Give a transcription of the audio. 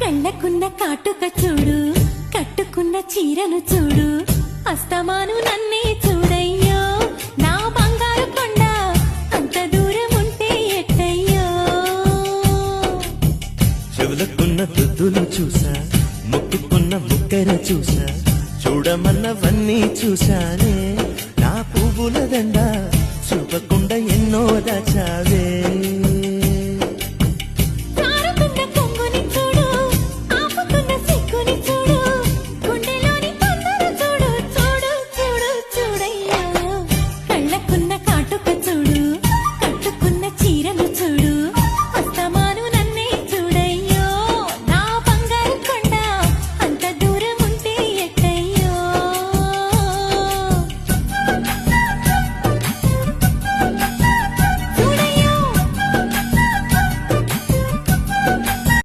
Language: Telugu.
కళ్ళకున్న కాటుక చూడు, కట్టుకున్న చీరను చూడు, అస్తమాను నన్నే చూడయ్యో నా బంగారు కొండ, అంత దూరం ఉంటే ఎట్టయ్యో. చెవులకున్న దుద్దులు చూసా, ముక్కుకున్న ముక్కెర చూసా, చూడమన్నవన్నీ చూశానే. నా పువ్వుల దండ చూపకుండా ఎన్నో దాచావే.